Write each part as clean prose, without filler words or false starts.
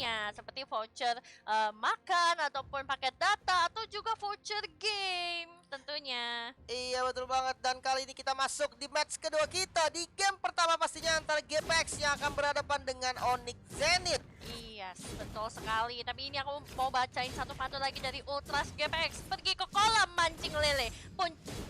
lainnya seperti voucher makan ataupun paket data atau juga voucher game tentunya. Iya betul banget, dan kali ini kita masuk di match kedua kita. Di game pertama pastinya antara GPX yang akan berhadapan dengan Onyx Zenith. Iya, betul sekali. Tapi ini aku mau bacain satu pantun lagi dari Ultras GPX. Pergi ke kolam mancing lele.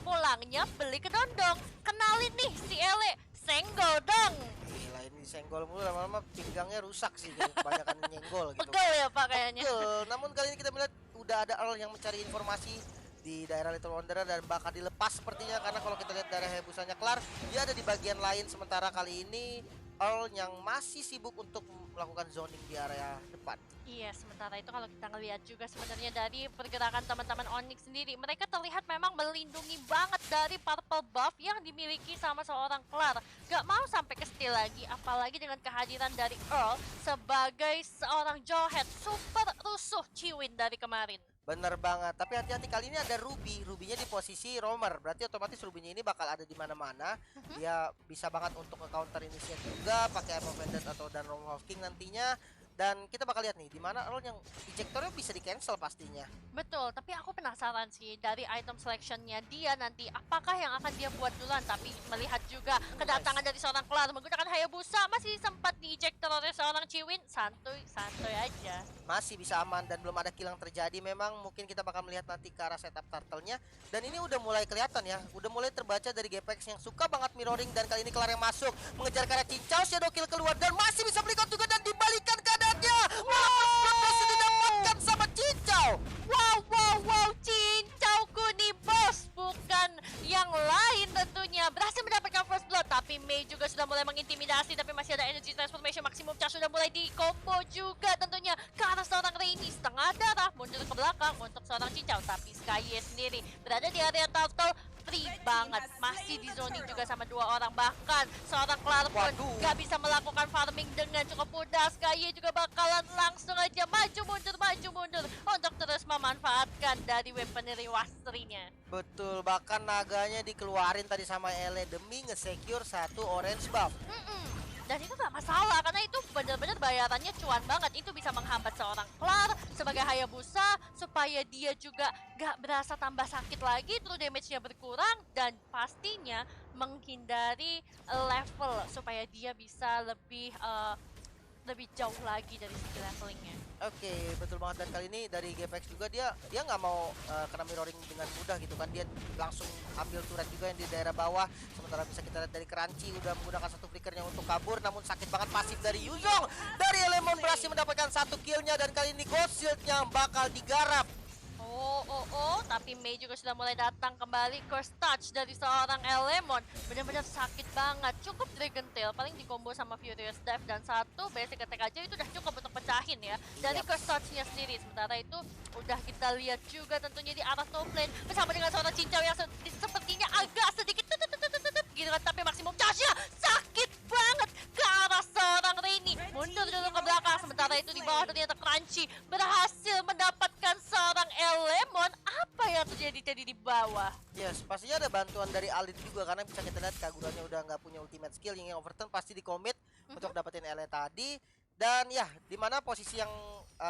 Pulangnya beli kedondong. Kenalin nih si Ele. Senggol dong. Gila, ini senggol mulu, lama-lama pinggangnya rusak sih, kebanyakan nyenggol gitu. Pegel ya Pak kayaknya. Betul, namun kali ini kita melihat udah ada Earl yang mencari informasi di daerah Little Wanderer dan bakal dilepas sepertinya, karena kalau kita lihat daerah Hayabusanya Klar, dia ada di bagian lain. Sementara kali ini Earl yang masih sibuk untuk melakukan zoning di area depan. Iya, sementara itu kalau kita ngelihat juga sebenarnya dari pergerakan teman-teman Onyx sendiri, mereka terlihat memang melindungi banget dari purple buff yang dimiliki sama seorang Klar. Gak mau sampai ke steal lagi, apalagi dengan kehadiran dari Earl sebagai seorang Jawhead super rusuh Chiwin dari kemarin. Bener banget, tapi hati-hati, kali ini ada Ruby. Rubynya di posisi roamer, berarti otomatis Rubynya ini bakal ada di mana-mana. Dia bisa banget untuk nge-counter initiate juga pakai Apple Vendant atau dan Realm of King nantinya. Dan kita bakal lihat nih di mana Earl yang ejectornya bisa di cancel pastinya. Betul, tapi aku penasaran sih dari item selectionnya dia nanti apakah yang akan dia buat duluan. Tapi melihat juga kedatangan dari seorang Klar menggunakan Hayabusa, masih sempat di-ejector oleh seorang Chiwin. Santuy aja. Masih bisa aman dan belum ada kill yang terjadi. Memang mungkin kita bakal melihat nanti ke arah setup turtle-nya. Dan ini udah mulai kelihatan ya, udah mulai terbaca dari GPX yang suka banget mirroring. Dan kali ini Klar yang masuk mengejar ke arah cincau, shadow kill keluar dan masih bisa beli juga dan dibalikan keadaannya. Walaupun masih didapatkan sama cincau. Wow, cincauku nih bos, bukan yang lain tentunya. Berhasil mendapatkan first blood, tapi Mei juga sudah mulai mengintimidasi, tapi masih ada energy transformation maksimum charge sudah mulai di combo juga tentunya ke arah seorang Rainy. Setengah darah mundur ke belakang untuk seorang cincau, tapi Skye sendiri berada di area turtle. Free banget, masih di zoning juga sama dua orang, bahkan seorang Klar pun gak bisa melakukan farming dengan cukup mudah. Skye juga bakalan langsung aja maju mundur untuk terus memanfaatkan dari weaponry wastrinya. Betul, bahkan naganya dikeluarin tadi sama Ele demi nge-secure satu orange buff. Dan itu gak masalah, karena itu benar-benar bayarannya cuan banget. Itu bisa menghambat seorang Klar sebagai Hayabusa supaya dia juga gak berasa tambah sakit lagi, terus damage-nya berkurang, dan pastinya menghindari level supaya dia bisa lebih jauh lagi dari segi levelingnya. Oke, betul banget. Dan kali ini dari GPX juga dia nggak mau kena mirroring dengan mudah gitu kan. Dia langsung ambil turret juga yang di daerah bawah. Sementara bisa kita lihat dari Crunchy udah menggunakan satu flickernya untuk kabur, namun sakit banget pasif dari Yuzong. Dari Elemon berhasil mendapatkan satu killnya, dan kali ini Ghost Shield-nya bakal digarap. Tapi Mei juga sudah mulai datang kembali. Curse Touch dari seorang Elemon benar-benar sakit banget. Cukup Dragon Tail paling di combo sama Furious Dive, dan satu basic attack aja itu udah cukup untuk pecahin ya dari Curse Touch-nya sendiri. Sementara itu udah kita lihat juga tentunya di arah top lane bersama dengan seorang cincau yang sepertinya agak sedikit gitu kan, tapi maksimum charge-nya sakit banget ke arah seorang Rainy. Mundur dulu ke belakang, sementara itu di bawah ternyata Crunchy berhasil mendapatkan seorang Elemon. Apa yang terjadi di bawah? Yes, pastinya ada bantuan dari Alin juga, karena bisa kita lihat Kagurannya udah nggak punya ultimate skill. Yang overturn pasti di commit untuk dapetin Ele tadi. Dan ya, dimana posisi yang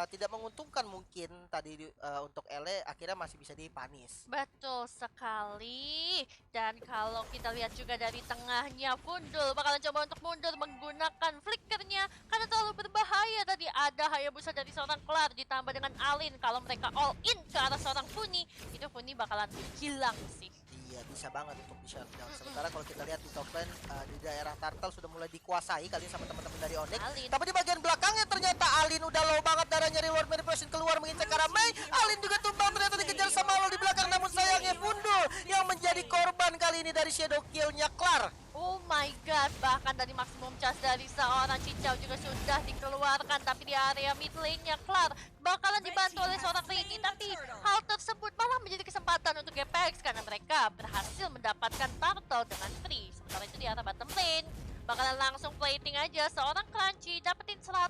tidak menguntungkan mungkin tadi untuk Ele akhirnya masih bisa dipanis. Betul sekali. Dan kalau kita lihat juga dari tengahnya, Fundul bakalan coba untuk mundur menggunakan flickernya karena terlalu berbahaya. Tadi ada Hayabusa dari seorang Klar ditambah dengan Alin. Kalau mereka all in ke arah seorang Funi, itu Funi bakalan hilang sih. Iya, bisa banget untuk di shutdown. Sementara kalau kita lihat di top lane di daerah Turtle sudah mulai dikuasai kali ini sama teman-teman dari Onyx. Tapi di bagian belakangnya ternyata Alin udah low banget darahnya, reward manipulation keluar mengincar ke arah Mei. Alin juga tumbang, ternyata dikejar sama Olo di belakang, namun sayangnya Fundul yang menjadi korban kali ini dari shadow kill-nya Klar. Oh my god, bahkan dari maksimum charge dari seorang cincau juga sudah dikeluarkan. Tapi di area mid lane-nya Klar bakalan dibantu oleh seorang Rainy. Tapi hal tersebut malah menjadi kesempatan untuk GPX karena mereka berhasil mendapatkan turtle dengan free. Sementara itu di arah bottom lane bakalan langsung plating aja. Seorang Crunchy dapetin 100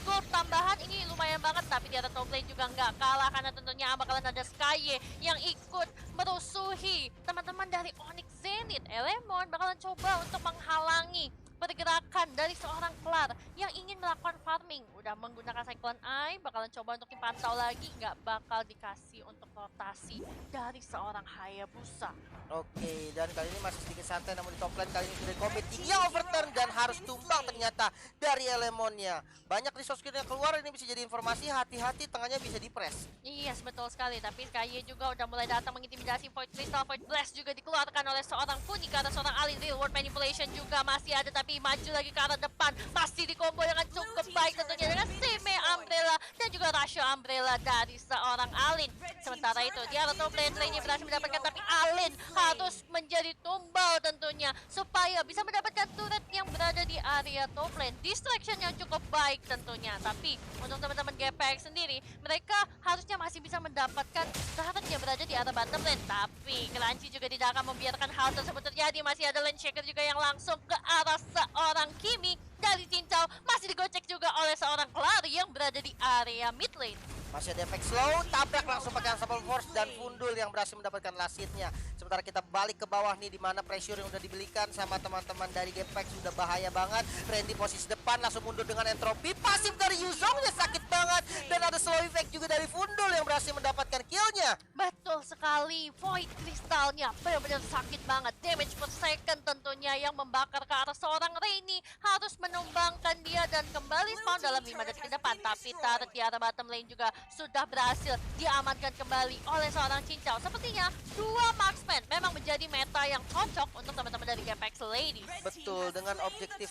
gold tambahan, ini lumayan banget. Tapi di atas top lane juga nggak kalah karena tentunya bakalan ada Skye yang ikut merusuhi teman-teman dari Onyx Zenith. Elemon bakalan coba untuk menghalangi pergerakan dari seorang Klar yang ingin melakukan farming. Udah menggunakan Cyclone Eye, bakalan coba untuk dipantau lagi, nggak bakal dikasih untuk rotasi dari seorang Hayabusa. Oke, dan kali ini masih sedikit santai, namun di top lane kali ini sudah komit yang overturn dan harus tumbang ternyata dari Elemonnya. Banyak resource skill yang keluar, ini bisa jadi informasi, hati-hati tengahnya bisa dipres. Yes, betul sekali. Tapi Sky juga udah mulai datang mengintimidasi. Void Crystal, Void Blast juga dikeluarkan oleh seorang Funi ke arah seorang Alin. Real World Manipulation juga masih ada, tapi maju lagi ke arah depan. Masih dikombo dengan cukup baik tentunya dengan Sime Umbrella dan juga Rasho Umbrella dari seorang Alin. Sementara itu, di arah top lane ini berhasil mendapatkan, tapi Alin harus menjadi tumbal tentunya supaya bisa mendapatkan turret yang berada di area top lane. Distraction yang cukup baik tentunya. Tapi untuk teman-teman GPX sendiri, mereka harusnya masih bisa mendapatkan turret yang berada di arah bottom lane. Tapi Crunchy juga tidak akan membiarkan hal tersebut terjadi. Masih ada lane shaker juga yang langsung ke arah seorang Kimi dari Cincau. Masih digocek juga oleh seorang Klar yang berada di area mid lane. Masih ada efek slow, tabrak langsung pakai Unstoppable Force dan Fundul yang berhasil mendapatkan lasitnya. Sementara kita balik ke bawah nih, di mana pressure yang udah dibelikan sama teman-teman dari Gapex sudah bahaya banget. Randy posisi depan langsung mundur dengan entropi, pasif dari Yuzongnya sakit banget, dan ada slow effect juga dari Fundul yang berhasil mendapatkan killnya. Betul sekali, Void Kristalnya benar-benar sakit banget. Damage per second tentunya yang membakar ke arah seorang Rainy. Harus menumbangkan dia dan kembali spawn dalam 5 detik ke depan. Tapi turret di arah bottom lane juga sudah berhasil diamankan kembali oleh seorang Cincau. Sepertinya dua marksman memang menjadi meta yang cocok untuk teman-teman dari Gapex Ladies. Betul, dengan objektif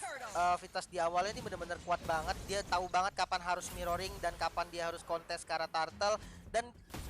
Vitas di awalnya ini benar-benar kuat banget. Dia tahu banget kapan harus mirroring dan kapan dia harus kontes ke arah turtle. Dan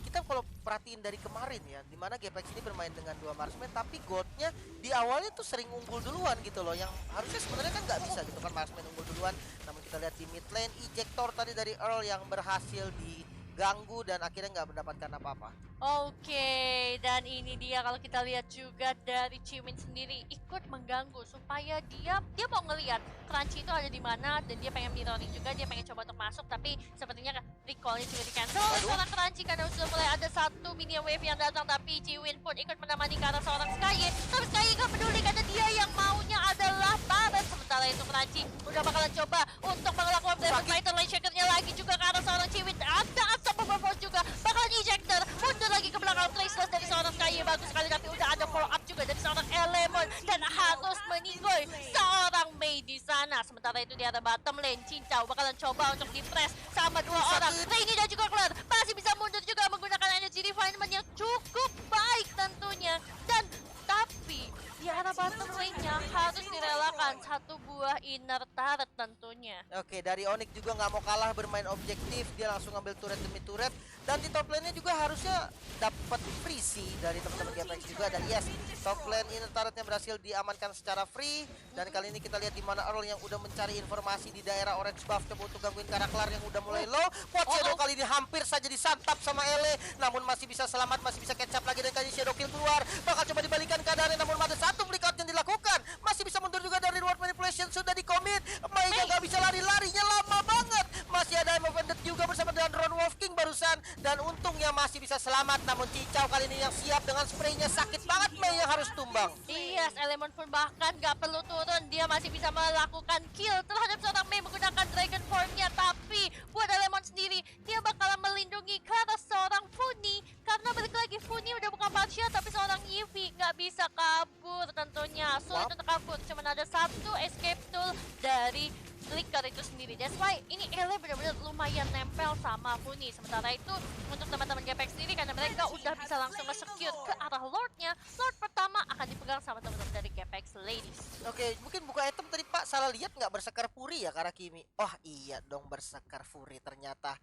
kita kalau perhatiin dari kemarin ya, dimana Gapex ini bermain dengan dua marksman, tapi goldnya di awalnya tuh sering unggul duluan gitu loh, yang harusnya sebenarnya kan nggak bisa gitu kan marksman unggul duluan. Namun kita lihat di mid lane, ejector tadi dari Earl yang berhasil diganggu dan akhirnya nggak mendapatkan apa-apa. Oke, dan ini dia kalau kita lihat juga dari Cimin sendiri ikut mengganggu supaya dia mau ngelihat Crunchy itu ada di mana, dan dia pengen mirroring juga, dia pengen coba untuk masuk, tapi sepertinya recallnya juga di cancel oleh seorang Crunchy karena sudah mulai ada satu minion wave yang datang, tapi Ciwin pun ikut menemani ke arah seorang Sky. Tapi Sky gak peduli karena dia yang maunya adalah Baron. Sementara itu Crunchy udah bakalan coba untuk melakukan Devil Fighter lane shakernya lagi juga ke arah seorang Ciwin. Ada Unstoppable Force juga, bakalan ejector, mundur lagi ke belakang. Traceless dari seorang Sky bagus sekali, tapi udah ada follow up juga dari seorang Elemon dan harus meninggoy seorang Mei di sana. Sementara itu di arah bottom lane, Cincau bakalan coba untuk di-press sama dua orang. Rainy dan juga Klar masih bisa mundur juga menggunakan energy refinement yang cukup baik tentunya. Dan tapi di arah bottom lane-nya harus direlakan satu buah inner turret tentunya. Oke, dari Onyx juga nggak mau kalah bermain objektif, dia langsung ngambil turret demi turret. Dan di top lane-nya juga harusnya dapat free sih dari teman-teman Gapex juga. Dan yes, top lane inner turretnya berhasil diamankan secara free. Dan kali ini kita lihat di mana Earl yang udah mencari informasi di daerah orange buff coba untuk gangguin Karaklar yang udah mulai low. Quad Shadow kali ini hampir saja disantap sama Ele, namun masih bisa selamat, masih bisa catch up lagi, dan kali Shadow Kill keluar. Bakal coba dibalikan keadaannya, namun ada satu flick out yang dilakukan. Masih bisa mundur juga dari Reward Manipulation, sudah di-commit. Mei-nya nggak bisa lari-larinya lama banget. Masih ada Emo Vended juga bersama dengan Drone Wolf King barusan. Dan untungnya masih bisa selamat, namun Cicau kali ini yang siap dengan spraynya sakit banget. Mei yang harus tumbang. Yes, Elemon pun bahkan gak perlu turun, dia masih bisa melakukan kill terhadap seorang Mei menggunakan Dragon Form-nya. Tapi buat Elemon sendiri, dia bakalan melindungi karena seorang Funi, karena balik lagi Funi udah bukan Marsha tapi seorang Yuffie, gak bisa kabur tentunya. Sulit untuk kabur, cuma ada satu escape tool dari Flicker itu sendiri. That's why ini Ele benar-benar lumayan nempel sama Funi. Sementara itu untuk teman-teman Gapex sendiri, karena mereka udah bisa langsung nge-secure ke arah Lord-nya, Lord pertama akan dipegang sama teman-teman dari Gapex Ladies. Oke, mungkin buka item tadi Pak salah lihat nggak bersekar Fury ya karena Kimi. Oh iya dong, bersekar Fury ternyata.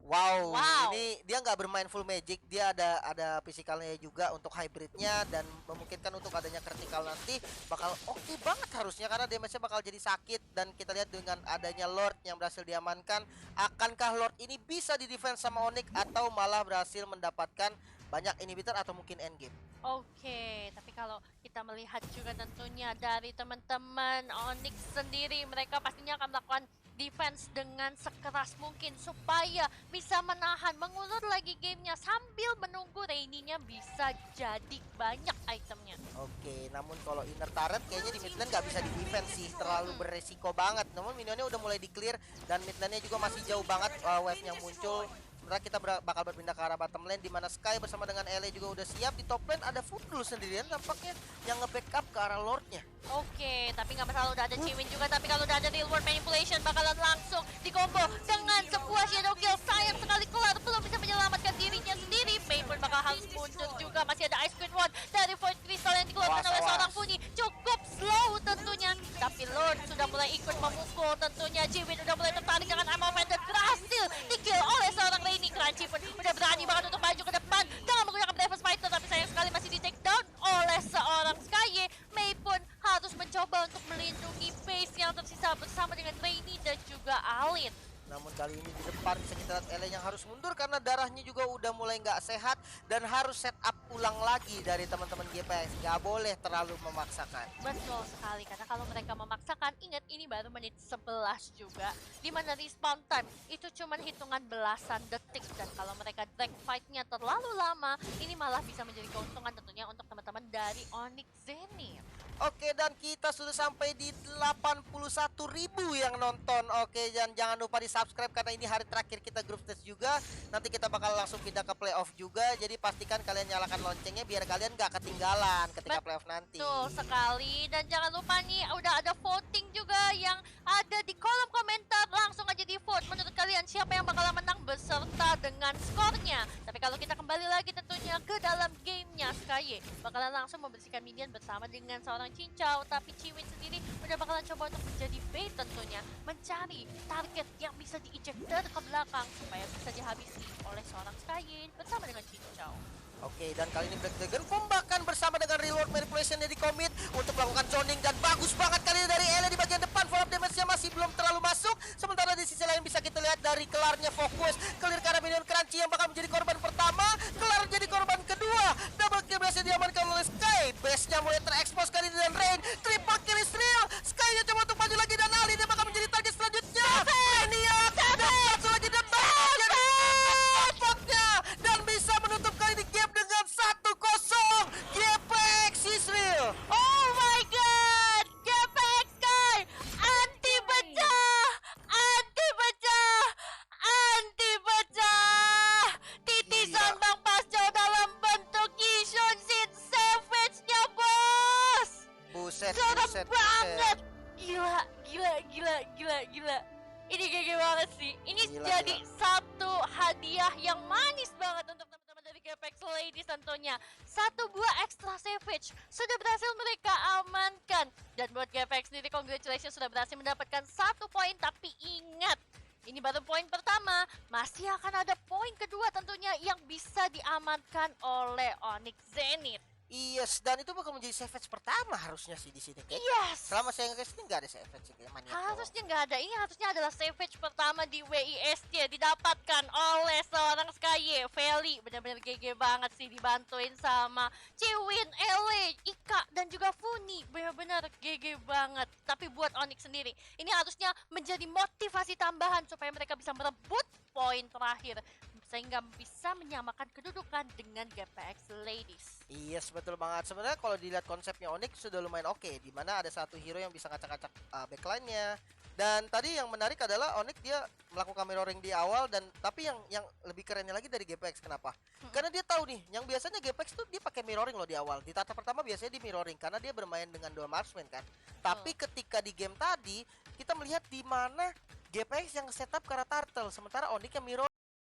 Wow, ini dia nggak bermain full magic, dia ada fisikalnya juga untuk hybridnya, dan memungkinkan untuk adanya critical nanti bakal oke banget harusnya, karena damage-nya bakal jadi sakit. Dan kita lihat dengan adanya Lord yang berhasil diamankan, akankah Lord ini bisa di defense sama Onyx atau malah berhasil mendapatkan banyak inhibitor atau mungkin endgame? Oke, tapi kalau kita melihat juga tentunya dari teman-teman Onyx sendiri, mereka pastinya akan melakukan defense dengan sekeras mungkin supaya bisa menahan, mengulur lagi gamenya sambil menunggu Rainy-nya bisa jadi banyak itemnya. Oke, namun kalau inner turret kayaknya di mid lane nggak bisa di defense sih, terlalu beresiko banget. Namun minionnya udah mulai di clear dan mid lane-nya juga masih jauh banget wave yang muncul. Sementara kita bakal berpindah ke arah bottom lane di mana Sky bersama dengan LA juga udah siap. Di top lane ada Footloose sendirian tampaknya yang nge-backup ke arah Lord-nya. Oke, tapi nggak masalah udah ada Chiwin juga. Tapi kalau udah ada real world manipulation bakalan langsung dikombo dengan sebuah shadow kill. Sayang sekali kelar belum bisa menyelamatkan dirinya sendiri. Mei pun bakal harus mundur juga. Masih ada Ice Queen Ward dari Void Crystal yang dikeluarkan oleh seorang Puni. Cukup slow tentunya. Tapi Lord sudah mulai ikut memukul tentunya. Chiwin udah mulai tertarik dengan Ammo Fan dan berhasil di-kill oleh seorang Rainy. Crunchy pun udah berani banget untuk maju ke depan dengan menggunakan Devil's Fighter. Tapi sayang sekali masih di-take down oleh seorang Skye. Mei pun harus mencoba untuk melindungi base yang tersisa bersama dengan Rainy dan juga Alin. Namun kali ini di depan bisa kita lihat LA yang harus mundur karena darahnya juga udah mulai nggak sehat dan harus set up ulang lagi dari teman-teman GPX. Nggak boleh terlalu memaksakan. Betul sekali, karena kalau mereka memaksakan, ingat ini baru menit 11 juga. Dimana respawn time itu cuma hitungan belasan detik. Dan kalau mereka drag fight-nya terlalu lama, ini malah bisa menjadi keuntungan tentunya untuk teman-teman dari Onyx Zenith. Oke, dan kita sudah sampai di 81.000 yang nonton. Oke, dan jangan lupa di subscribe karena ini hari terakhir kita group stage juga. Nanti kita bakal langsung pindah ke playoff juga. Jadi pastikan kalian nyalakan loncengnya biar kalian nggak ketinggalan ketika playoff nanti. Betul sekali. Dan jangan lupa nih, udah ada voting juga yang ada di kolom komentar. Langsung aja di vote. Menurut kalian siapa yang bakal menang beserta dengan skornya. Tapi kalau kita kembali lagi tentunya ke dalam gamenya, Skye bakalan langsung membersihkan minion bersama dengan seorang Cincau. Tapi Chiwin sendiri udah bakalan coba untuk menjadi bait tentunya, mencari target yang bisa di-ejector ke belakang supaya bisa dihabisi oleh seorang Skye bersama dengan Cincau. Oke, dan kali ini Black Dragon Form bahkan bersama dengan reward manipulation yang di-commit untuk melakukan zoning dan bagus banget kali ini dari Ella di bagian depan. Follow up damage-nya masih belum terlalu masuk. Sementara di sisi lain bisa kita lihat dari kelarnya fokus clear ke arah minion Crunchy yang bakal menjadi korban pertama, kelar jadi korban kedua. Double kill berhasil diamankan oleh Sky. Base-nya mulai terekspos kali ini dan Rain. Triple kill is real. Sky-nya coba untuk maju lagi dan Ali dia bakal menjadi target selanjutnya. Maniac dapat satu lagi dapat. Dan bisa menutup kali ini game dengan 1-0. GPX is real. Oh my god! GPX Sky! Anti pecah! Anti pecah! Anti pecah! Titisan Bang Pasco dalam bentuk Yishun Sin Savage-nya, bos! Buset, Serem buset, banget! buset. Gila. Ini GG banget sih. Ini Gila, jadi satu hadiah yang manis banget untuk teman-teman dari GPX Ladies tentunya. Satu buah extra savage sudah berhasil mereka amankan. Dan buat GPX sendiri, congratulations sudah berhasil mendapatkan 1 poin. Tapi ingat, ini baru poin pertama. Masih akan ada poin kedua tentunya yang bisa diamankan oleh Onyx Zenith. Yes, dan itu bakal menjadi savage pertama harusnya sih di sini. Yes. Selama saya nge-guess ini nggak ada savage sih, kayak maniak doang. Harusnya nggak ada. Ini harusnya adalah savage pertama di WISC didapatkan oleh seorang Skye. Feli benar-benar GG banget sih, dibantuin sama Chiwin, Ele, Ika dan juga Funi. Benar-benar GG banget. Tapi buat Onyx sendiri, ini harusnya menjadi motivasi tambahan supaya mereka bisa merebut poin terakhir sehingga bisa menyamakan kedudukan dengan GPX Ladies. Yes, betul banget. Sebenarnya kalau dilihat konsepnya Onyx sudah lumayan oke, di mana ada satu hero yang bisa ngacak-ngacak backline-nya. Dan tadi yang menarik adalah Onyx dia melakukan mirroring di awal, dan tapi yang lebih kerennya lagi dari GPX kenapa? Karena dia tahu nih, yang biasanya GPX tuh dia pakai mirroring loh di awal. Di tahap pertama biasanya di mirroring karena dia bermain dengan dual marksman kan. Tapi ketika di game tadi kita melihat di mana GPX yang setup ke arah turtle, sementara Onyx yang mirror